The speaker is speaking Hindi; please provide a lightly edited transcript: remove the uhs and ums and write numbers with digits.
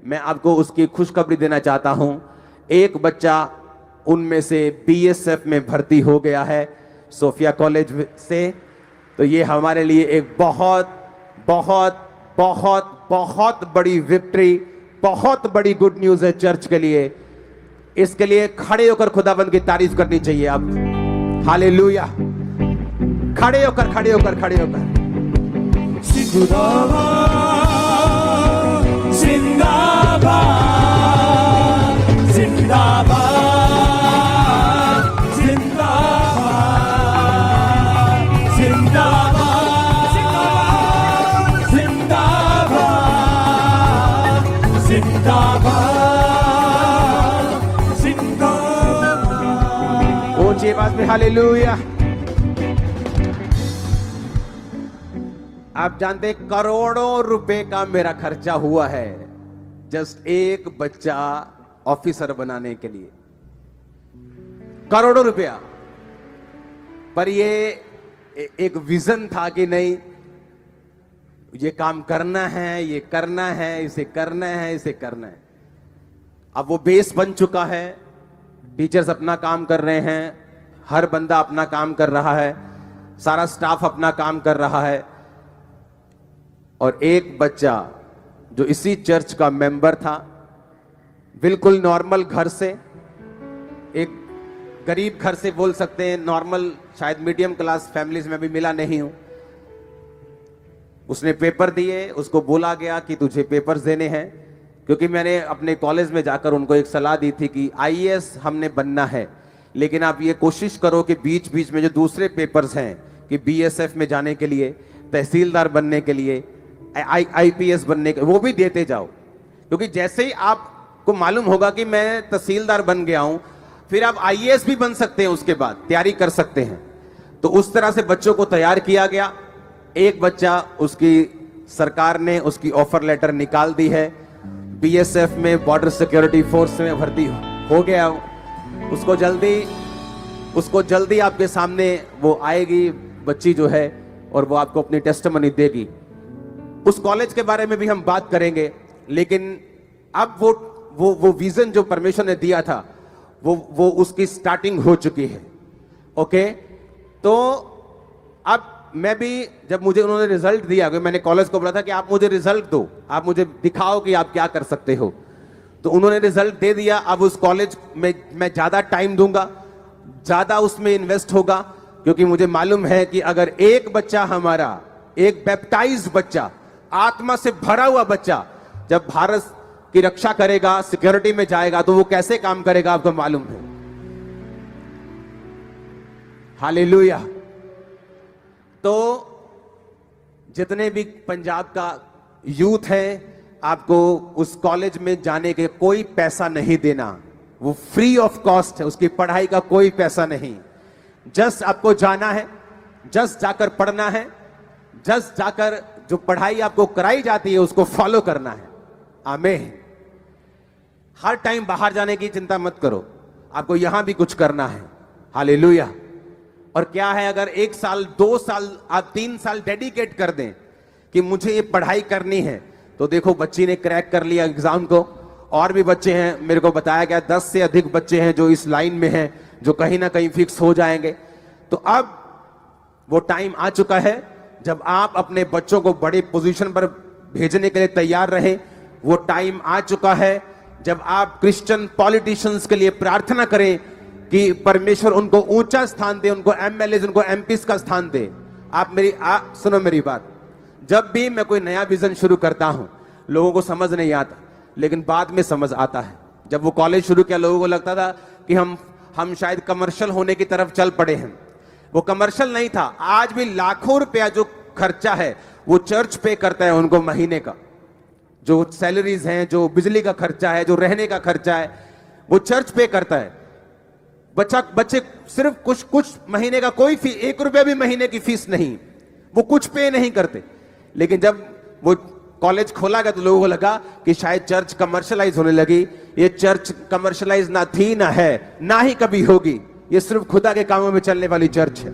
मैं आपको उसकी खुशखबरी देना चाहता हूं। एक बच्चा उनमें से बीएसएफ में भर्ती हो गया है सोफिया कॉलेज से। तो ये हमारे लिए एक बहुत बहुत बहुत बहुत बड़ी विक्ट्री, बहुत बड़ी गुड न्यूज है चर्च के लिए। इसके लिए खड़े होकर खुदाबंद की तारीफ करनी चाहिए आप। हालेलुया। खड़े होकर खड़े होकर खड़े होकर जिंदाबाद जिंदाबाद जिंदाबाद जिंदाबाद जिंदाबाद जिंदाबाद जिंदाबाद जिंदाबाद। ऊंची आवाज में हालेलुया। आप जानते हैं करोड़ों रुपए का मेरा खर्चा हुआ है जस्ट एक बच्चा ऑफिसर बनाने के लिए। करोड़ों रुपया। पर ये एक विजन था कि नहीं, ये काम करना है, ये करना है, इसे करना है, इसे करना है। अब वो बेस बन चुका है। टीचर्स अपना काम कर रहे हैं, हर बंदा अपना काम कर रहा है, सारा स्टाफ अपना काम कर रहा है। और एक बच्चा जो इसी चर्च का मेंबर था, बिल्कुल नॉर्मल घर से, एक गरीब घर से बोल सकते हैं, नॉर्मल शायद मीडियम क्लास फैमिलीज में भी मिला नहीं हूं। उसने पेपर दिए, उसको बोला गया कि तुझे पेपर्स देने हैं, क्योंकि मैंने अपने कॉलेज में जाकर उनको एक सलाह दी थी कि आईएएस हमने बनना है, लेकिन आप ये कोशिश करो कि बीच बीच में जो दूसरे पेपर्स हैं कि बीएसएफ में जाने के लिए, तहसीलदार बनने के लिए, आईपीएस बनने के, वो भी देते जाओ। क्योंकि जैसे ही आपको मालूम होगा कि मैं तहसीलदार बन गया हूं, फिर आप आईएएस भी बन सकते हैं, उसके बाद तैयारी कर सकते हैं। तो उस तरह से बच्चों को तैयार किया गया। एक बच्चा, उसकी सरकार ने उसकी ऑफर लेटर निकाल दी है, बीएसएफ में, बॉर्डर सिक्योरिटी फोर्स में भर्ती हो गया। उसको जल्दी आपके सामने वो आएगी बच्ची जो है, और वो आपको अपनी टेस्टिमनी देगी। उस कॉलेज के बारे में भी हम बात करेंगे, लेकिन अब वो विजन जो परमेश्वर ने दिया था, वो उसकी स्टार्टिंग हो चुकी है। ओके, तो अब मैं भी, जब मुझे उन्होंने रिजल्ट दिया, मैंने कॉलेज को बोला था कि आप मुझे रिजल्ट दो, आप मुझे दिखाओ कि आप क्या कर सकते हो। तो उन्होंने रिजल्ट दे दिया। अब उस कॉलेज में मैं ज्यादा टाइम दूंगा, ज्यादा उसमें इन्वेस्ट होगा, क्योंकि मुझे मालूम है कि अगर एक बच्चा हमारा, एक बैप्टाइज्ड बच्चा, आत्मा से भरा हुआ बच्चा जब भारत की रक्षा करेगा, सिक्योरिटी में जाएगा, तो वो कैसे काम करेगा आपको मालूम है। हालेलुया। तो जितने भी पंजाब का यूथ है, आपको उस कॉलेज में जाने के कोई पैसा नहीं देना, वो फ्री ऑफ कॉस्ट है, उसकी पढ़ाई का कोई पैसा नहीं। जस्ट आपको जाना है, जस्ट जाकर पढ़ना है, जस्ट जाकर जो पढ़ाई आपको कराई जाती है उसको फॉलो करना है। आमीन। हर टाइम बाहर जाने की चिंता मत करो, आपको यहां भी कुछ करना है। हालेलुया। और क्या है, अगर 1 साल, 2 साल, आप 3 साल डेडिकेट कर दें कि मुझे ये पढ़ाई करनी है, तो देखो बच्ची ने क्रैक कर लिया एग्जाम को। और भी बच्चे हैं, मेरे को बताया गया 10 से अधिक बच्चे हैं जो इस लाइन में हैं, जो कहीं ना कहीं फिक्स हो जाएंगे। तो अब वो टाइम आ चुका है जब आप अपने बच्चों को बड़े पोजीशन पर भेजने के लिए तैयार रहे। वो टाइम आ चुका है जब आप क्रिश्चियन पॉलिटिशियंस के लिए प्रार्थना करें कि परमेश्वर उनको ऊंचा स्थान दे, उनको एमएलए, उनको एमपीस का स्थान दे। सुनो मेरी बात। जब भी मैं कोई नया विजन शुरू करता हूं, लोगों को समझ नहीं आता, लेकिन बाद में समझ आता है। जब वो कॉलेज शुरू किया, लोगों को लगता था कि हम शायद कमर्शियल होने की तरफ चल पड़े हैं। वो कमर्शियल नहीं था। आज भी लाखों रुपया जो खर्चा है वो चर्च पे करता है उनको महीने का। जो सैलरीज हैं, जो बिजली का खर्चा है, जो रहने का खर्चा है, वो चर्च पे करता है। बच्चे सिर्फ कुछ महीने का, कोई फीस, 1 रुपया भी महीने की फीस नहीं, वो कुछ पे नहीं करते। लेकिन जब वो कॉलेज खोला गया तो लोगों को लगा कि शायद चर्च कमर्शलाइज होने लगी। ये चर्च कमर्शलाइज ना थी, ना है, ना ही कभी होगी। ये सिर्फ खुदा के कामों में चलने वाली चर्च है।